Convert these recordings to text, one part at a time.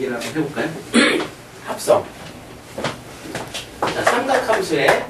얘기를 한번 해볼까요? 합성. 자, 삼각함수의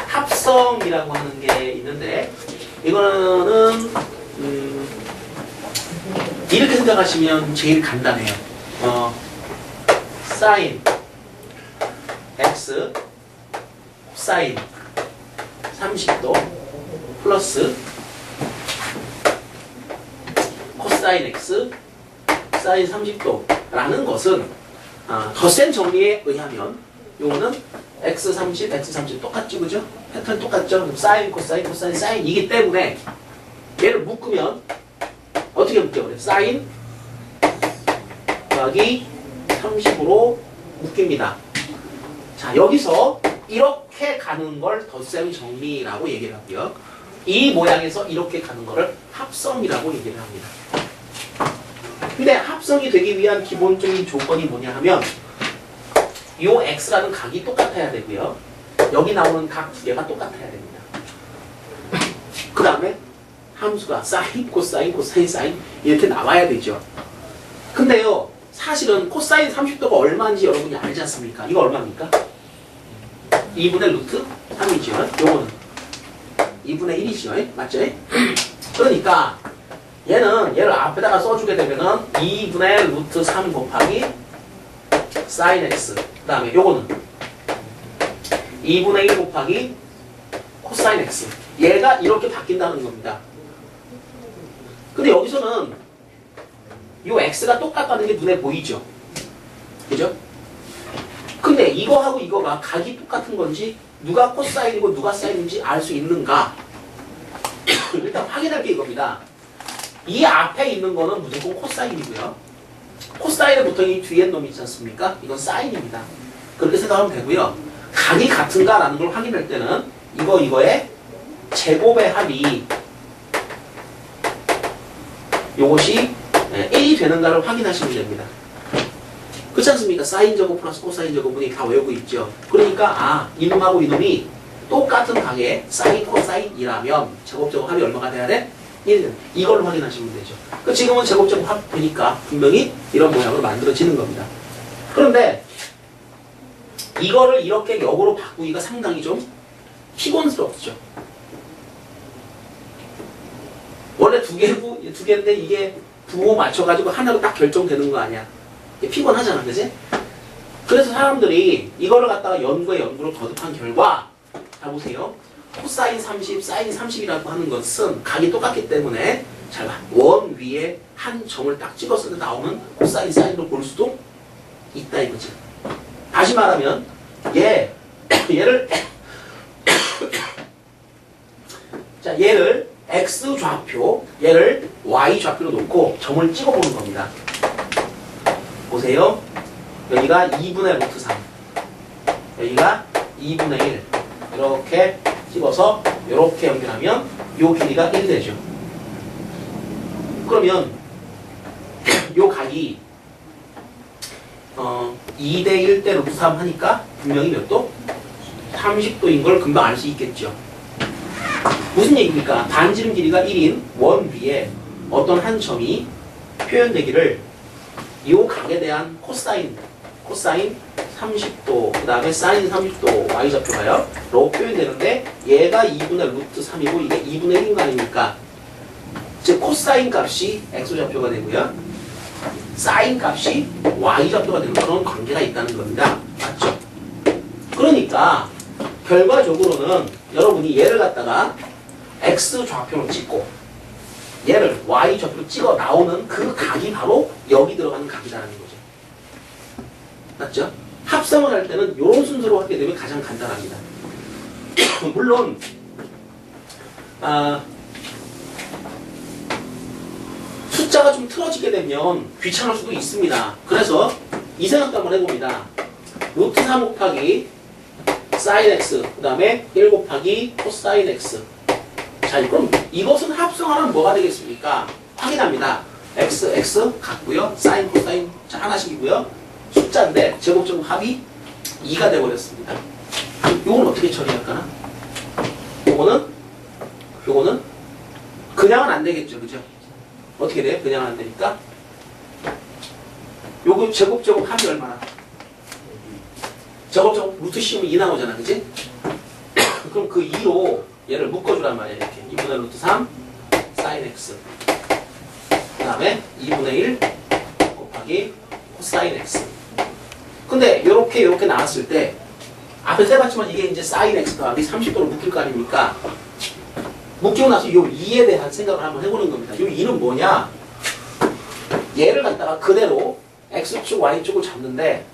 합성이라고 하는 게 있는데, 이거는 이렇게 생각하시면 제일 간단해요. 사인 x 사인 30도 플러스 코사인 x 사인 30도 라는 것은 덧셈 정리에 의하면 요거는 x30, x30 똑같죠, 그죠? 패턴 똑같죠? 사인, 코사인, 코사인, 사인이기 때문에 얘를 묶으면 어떻게 묶여? 그래? 사인 더하기 30으로 묶입니다. 자, 여기서 이렇게 가는 걸 덧셈 정리라고 얘기를 하고요. 이 모양에서 이렇게 가는 거를 합성이라고 얘기를 합니다. 근데 합성이 되기 위한 기본적인 조건이 뭐냐 하면 요 x라는 각이 똑같아야 되고요. 여기 나오는 각 두 개가 똑같아야 됩니다. 그 다음에 함수가 사인, 코사인, 코사인, 사인 이렇게 나와야 되죠. 근데요, 사실은 코사인 30도가 얼마인지 여러분이 알지 않습니까? 이거 얼마입니까? 2분의 루트 3이죠. 요거는 2분의 1이죠. 맞죠? 그러니까 얘를 앞에다가 써주게 되면은 2분의 루트 3 곱하기 사인 x. 그 다음에 요거는 2분의 1 곱하기 코사인 x. 얘가 이렇게 바뀐다는 겁니다. 근데 여기서는 요 x가 똑같다는 게 눈에 보이죠? 그죠? 근데 이거하고 이거가 각이 똑같은 건지 누가 코사인이고 누가 사인인지 알 수 있는가? 일단 확인할 게 이겁니다. 이 앞에 있는 거는 무조건 코사인이고요. 코사인에 보통 이 뒤에 놈이 있지 않습니까? 이건 사인입니다. 그렇게 생각하면 되고요. 각이 같은가라는 걸 확인할 때는 이거의 제곱의 합이 요것이 1이 되는가를 확인하시면 됩니다. 그렇지 않습니까? 사인 제곱 플러스 코사인 제곱분이 다 외우고 있죠. 그러니까 이놈하고 이놈이 똑같은 각의 사인 코사인이라면 제곱제곱 합이 얼마가 돼야 돼? 1. 이걸로 확인하시면 되죠. 지금은 제곱제곱 합이니까 분명히 이런 모양으로 만들어지는 겁니다. 그런데 이거를 이렇게 역으로 바꾸기가 상당히 좀 피곤스럽죠. 원래 두 개인데 이게 부호 맞춰가지고 하나로 딱 결정되는 거 아니야. 피곤하잖아, 그지? 그래서 사람들이 이거를 갖다가 연구를 거듭한 결과, 자 보세요. 코사인 30, 사인 30이라고 하는 것은 각이 똑같기 때문에 잘 봐. 원 위에 한 점을 딱 찍었을 때 나오는 코사인, 사인으로 볼 수도 있다 이거지. 다시 말하면 얘를 자, 얘를 x 좌표, 얘를 y 좌표로 놓고 점을 찍어보는 겁니다. 보세요. 여기가 2분의 루트 3, 여기가 2분의 1 이렇게 찍어서 이렇게 연결하면 요 길이가 1 되죠. 그러면 요 각이 2대 1대 루트 3 하니까 분명히 몇 도? 30도인 걸 금방 알 수 있겠죠. 무슨 얘기입니까? 반지름 길이가 1인 원 위에 어떤 한 점이 표현되기를 이 각에 대한 코사인 30도, 그 다음에 사인 30도 y좌표가요 로 표현되는데 얘가 2분의 루트 3이고 이게 2분의 1인 거 아닙니까? 즉 코사인 값이 x좌표가 되고요, 사인 값이 y좌표가 되는 그런 관계가 있다는 겁니다. 맞죠? 그러니까 결과적으로는 여러분이 얘를 갖다가 x좌표로 찍고 얘를 y좌표로 찍어 나오는 그 각이 바로 여기 들어가는 각이라는 거죠. 맞죠? 합성을 할 때는 이런 순서로 하게 되면 가장 간단합니다. 물론 숫자가 좀 틀어지게 되면 귀찮을 수도 있습니다. 그래서 이 생각도 한번 해봅니다. 루트 3 곱하기 사인 x, 그 다음에 1 곱하기 코사인 x. 자, 그럼 이것은 합성하면 뭐가 되겠습니까? 확인합니다. x 같고요. 사인, 코사인 자 하나씩이고요. 숫자인데 제곱제곱 합이 2가 되어버렸습니다. 요건 어떻게 처리할까나? 요거는 그냥은 안 되겠죠, 그죠? 어떻게 돼요? 그냥은 안 되니까 요거 제곱 합이 얼마나? 제곱 루트 씌우면 2 나오잖아, 그지? 그럼 그 2로 얘를 묶어주란 말이야, 이렇게. 2분의 루트 3 사인 x. 그 다음에 2분의 1 곱하기 코사인 x. 근데 요렇게 나왔을 때 앞에 해봤지만 이게 이제 사인 x 더하기 30도로 묶일 거 아닙니까? 묶이고 나서 요 2에 대한 생각을 한번 해보는 겁니다. 요 2는 뭐냐? 얘를 갖다가 그대로 x축, y축을 잡는데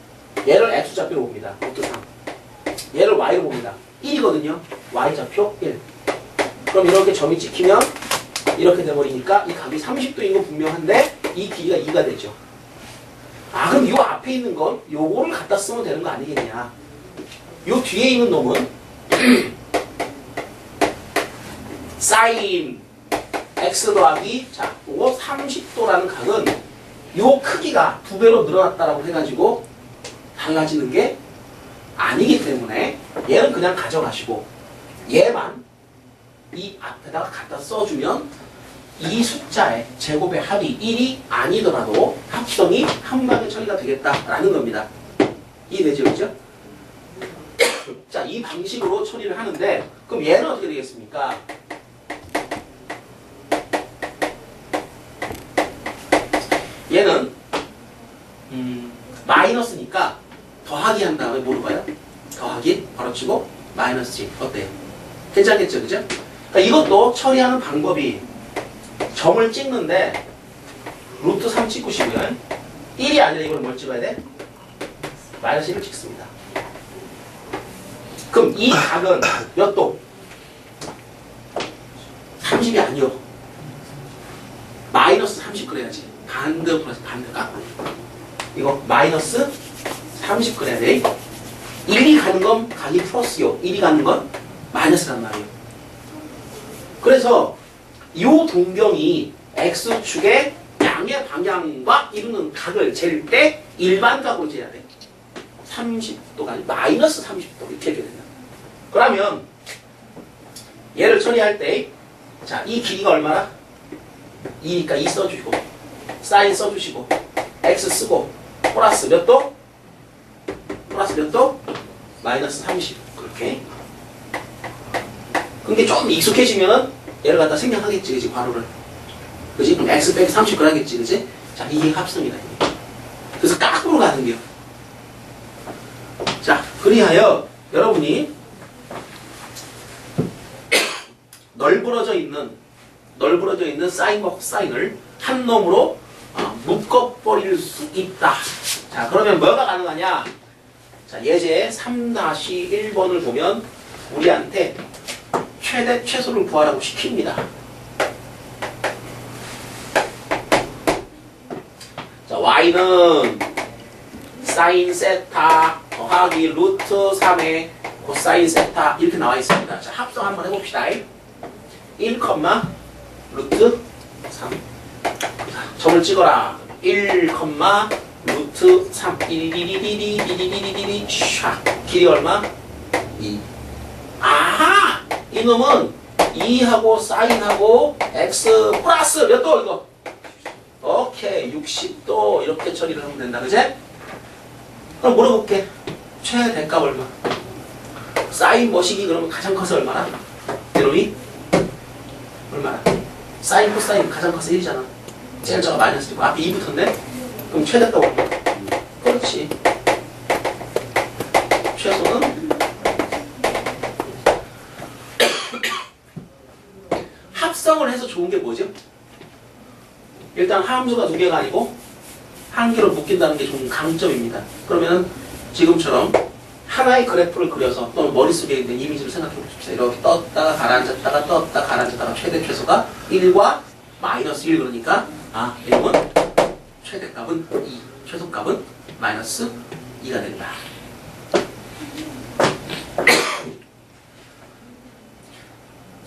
얘를 x좌표로 봅니다. 루트 3. 얘를 y로 봅니다. 1이거든요. y좌표 1. 그럼 이렇게 점이 찍히면 이렇게 돼버리니까 이 각이 30도인 건 분명한데 이 길이가 2가 되죠. 아, 그럼 요 앞에 있는 건 요거를 갖다 쓰면 되는 거 아니겠냐? 요 뒤에 있는 놈은 사인 x 더하기 자, 요거 30도라는 각은 요 크기가 2배로 늘어났다라고 해가지고 달라지는 게 아니기 때문에 얘는 그냥 가져가시고 얘만 이 앞에다가 갖다 써주면 이 숫자의 제곱의 합이 1이 아니더라도 합성이 한 방에 처리가 되겠다라는 겁니다. 이해되죠? 그죠? 자, 이 방식으로 처리를 하는데 그럼 얘는 어떻게 되겠습니까? 얘는 마이너스니까 더하기 한 다음에 뭐로 봐요? 더하기 벌어치고 마이너스 어때요? 괜찮겠죠? 그죠? 그러니까 이것도 처리하는 방법이 점을 찍는데 루트 3 찍고 싶으면 1이 아니라 이걸 뭘 찍어야 돼? 마이너스 1을 찍습니다. 그럼 이 각은 몇 도? 30이 아니요. 마이너스 30 그래야지. 반대 플러스 반대 깎고. 이거 마이너스 30 그래야 돼. 1이 가는 건 각이 플러스요. 1이 가는 건 마이너스란 말이에요. 그래서 이 동경이 x축의 양의 방향과 이루는 각을 잴 때 일반각으로 재야 돼. 30도가 아니라 마이너스 30도 이렇게 된다. 그러면 얘를 처리할 때 자, 이 길이가 얼마나? 2니까 2 써주고 사인 써주시고 x 쓰고 플러스 몇 도? 플러스 몇 도? 마이너스 30 그렇게. 근데 좀 익숙해지면 얘를 갖다 생략하겠지, 그지? 괄호를. 그지? 그럼 x 빼기 30 그러겠지, 그지? 자, 이게 합성이다. 이게. 그래서 깍으로 가는 게요. 자, 그리하여 여러분이 널브러져 있는 사인과 코사인을 한 놈으로 묶어버릴 수 있다. 자, 그러면 뭐가 가능하냐? 자, 예제 3-1번을 보면 우리한테 최대 최소를 구하라고 시킵니다. 자, y는 사인 세타 더하기 루트 3의 코사인 세타 이렇게 나와 있습니다. 자, 합성 한번 해봅시다. 1, 루트 3. 점을 찍어라. 1, 루트 3. 띠리리리리리리리리리리 샥. 길이 얼마? 2. 아하! 이놈은 2하고 사인하고 x 플러스 몇 도 이거? 오케이. 60도 이렇게 처리를 하면 된다. 그치? 그럼 물어볼게. 최대값 얼마? 사인 머시기 그러면 가장 커서 얼마나? 이놈이? 얼마나? 사인 코사인 가장 커서 1이잖아. 제일 작아 마이너스 1이고 앞에 2 붙었네? 그럼 최대값 얼마? 그렇지. 최소는 합성을 해서 좋은 게 뭐죠? 일단 함수가 2개가 아니고 한 개로 묶인다는 게 좋은 강점입니다. 그러면 지금처럼 하나의 그래프를 그려서 또는 머릿속에 있는 이미지를 생각해 보십시오. 이렇게 떴다가 가라앉았다가 떴다가 가라앉았다가 최대 최소가 1과 마이너스 1 그러니까 이놈은 최대값은 2, 최소값은 마이너스 2가 된다.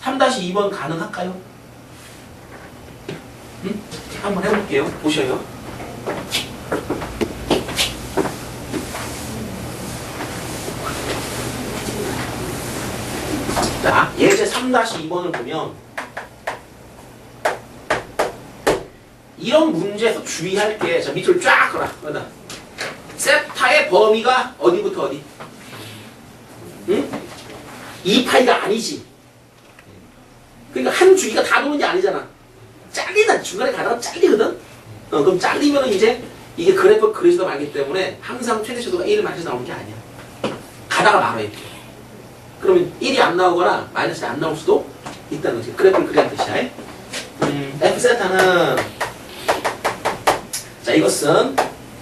(3-2번) 가능할까요? 응? 한번 해볼게요. 보셔요. 자, 예제 3-2번을 보면 이런 문제에서 주의할 게, 자, 밑으로 쫙 가라. 그러다. 세타의 범위가 어디부터 어디? 응? 2파이가 아니지. 그러니까 한 주기가 다 도는 게 아니잖아. 잘리다. 중간에 가다가 잘리거든? 그럼 잘리면 이제 이게 그래프 그려지도 말기 때문에 항상 최대 초도가 1을 맞춰서 나오는 게 아니야. 가다가 말아, 이렇게. 그러면 1이 안 나오거나 마이너스가 안 나올 수도 있다는 거지. 그래프를 그리는 뜻이야. F 세타는, 자, 이것은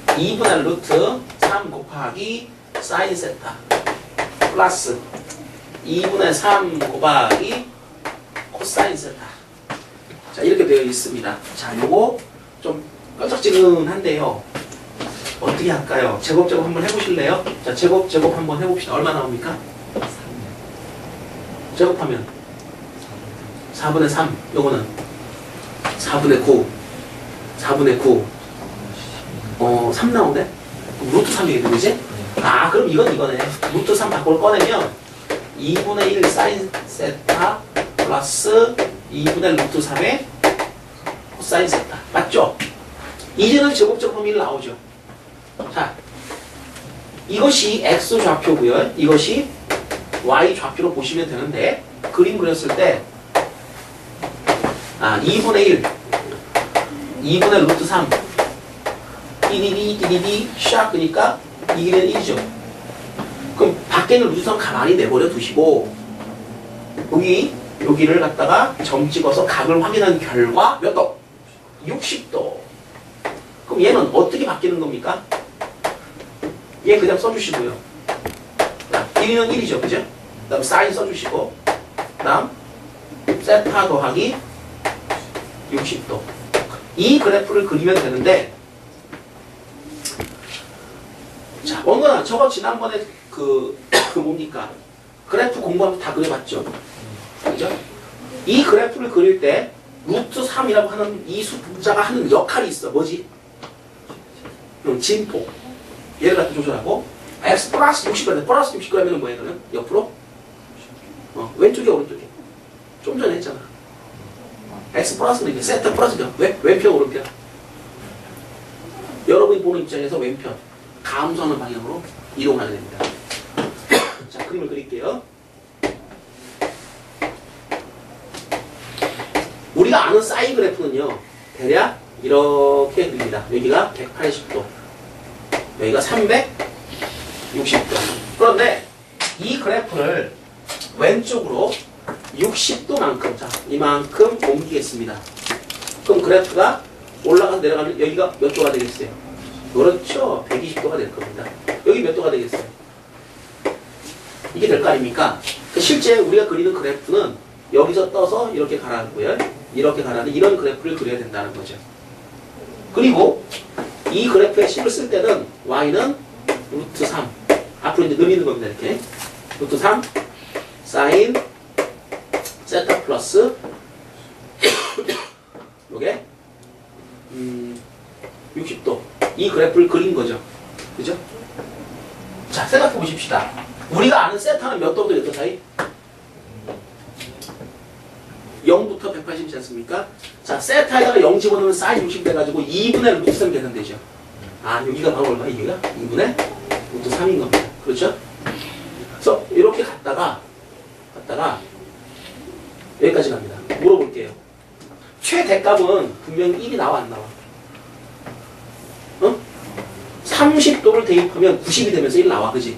2분의 루트 3 곱하기 사인 세타 플러스 2분의 3 곱하기 코사인 세타. 자, 이렇게 되어 있습니다. 자, 요거 좀 끈적지근한데요. 어떻게 할까요? 제곱 한번 해보실래요? 자, 제곱 한번 해봅시다. 얼마 나옵니까? 제곱하면 4분의 3. 요거는 4분의 9. 3 나오네? 루트 3이겠네, 그지? 아, 그럼 이거네. 루트 3 밖으로 꺼내면 2분의 1 사인 세타 플러스 2분의 루트 3의 코사인 세타. 맞죠? 이제는 제곱적 범위를 나오죠. 자, 이것이 x 좌표고요. 이것이 y 좌표로 보시면 되는데, 그림 그렸을 때 2분의 1 2분의 루트 3 띠디디 샥 그러니까 이게 1이죠. 그럼 밖에 있는 루트 3 가만히 내버려 두시고 여기를 갖다가 점 찍어서 각을 확인한 결과 몇 도? 60도. 그럼 얘는 어떻게 바뀌는 겁니까? 얘 그냥 써주시고요. 1은 1이죠. 그죠? 그 다음 사인 써주시고 그 다음 세타 더하기 60도. 이 그래프를 그리면 되는데, 자, 원건아, 저거 지난번에 뭡니까? 그래프 공부하면서 다 그려봤죠? 그죠? 이 그래프를 그릴 때 루트 3이라고 하는 이 숫자가 하는 역할이 있어. 뭐지? 진폭. 얘를 갖다 조절하고 x 플러스 60g, 플러스 60g이면 뭐예요? 그러면 옆으로? 왼쪽에 오른쪽에. 좀 전에 했잖아. x 플러스는 이게 세타 플러스죠. 왼편 오른편. 여러분이 보는 입장에서 왼편 감소하는 방향으로 이동을 하게 됩니다. 자, 그림을 그릴게요. 우리가 아는 사인 그래프는요, 대략 이렇게 그립니다. 여기가 180도, 여기가 360도. 그런데 이 그래프를 왼쪽으로 60도만큼, 자, 이만큼 옮기겠습니다. 그럼 그래프가 올라가서 내려가면 여기가 몇 도가 되겠어요? 그렇죠. 120도가 될 겁니다. 여기 몇 도가 되겠어요? 이게 될 거 아닙니까? 실제 우리가 그리는 그래프는 여기서 떠서 이렇게 가라앉고요. 이렇게 가라앉는 이런 그래프를 그려야 된다는 거죠. 그리고 이 그래프에 식을 쓸 때는 y는 루트 3. 앞으로 이제 늘리는 겁니다. 이렇게. 루트 3 사인 세타 플러스 요게 60도. 이 그래프를 그린 거죠. 그죠? 자, 생각해 보십시다. 우리가 아는 세타는 몇 도부터 몇 도 사이? 0부터 180이지 않습니까? 자, 세타에다가 0 집어넣으면 사인 60 돼가지고 2분의 루트 3 계산되죠. 아, 여기가 바로 얼마? 여기가 2분의 루트 3인 겁니다. 그렇죠? 그래서 이렇게 갔다가 여기까지 갑니다. 물어볼게요. 최대값은 분명히 1이 나와 안 나와? 30도를 대입하면 90이 되면서 1 나와. 그지?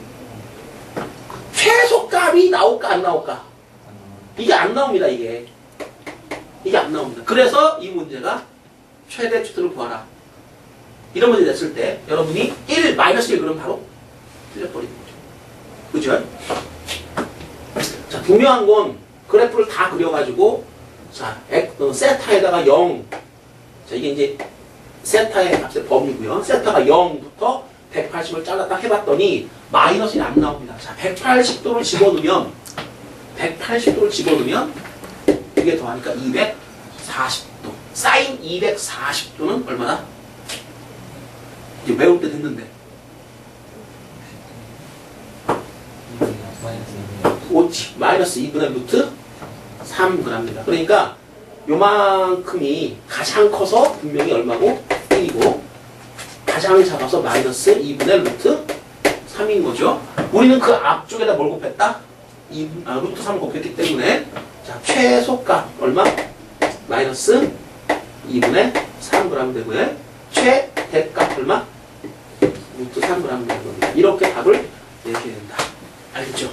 최소값이 나올까 안 나올까? 이게 안 나옵니다. 이게 안 나옵니다. 그래서 이 문제가 최대 초도를 구하라. 이런 문제 냈을 때 여러분이 1, 마이너스 1 그러면 바로 틀려버리는 거죠. 그죠? 자, 분명한 건 그래프를 다 그려가지고 자, 세타에다가 0. 자, 이게 이제 세타의 값의 범위고요. 세타가 0부터 180을 잘라 딱 해봤더니 마이너스 1 안 나옵니다. 자, 180도를 집어넣으면 이게 더하니까 240도. 사인 240도는 얼마나? 이제 외울 때 됐는데. 마이너스 2분의 루트 3g입니다. 그러니까 요만큼이 가장 커서 분명히 얼마고? 1이고 가장 작아서 마이너스 2분의 루트 3인 거죠. 우리는 그 앞쪽에다 뭘 곱했다? 루트 3을 곱했기 때문에 자 최소값 얼마? 마이너스 2분의 3g 되고요. 최대값 얼마? 루트 3g 되는 겁니다. 이렇게 답을 내게 된다. 알겠죠?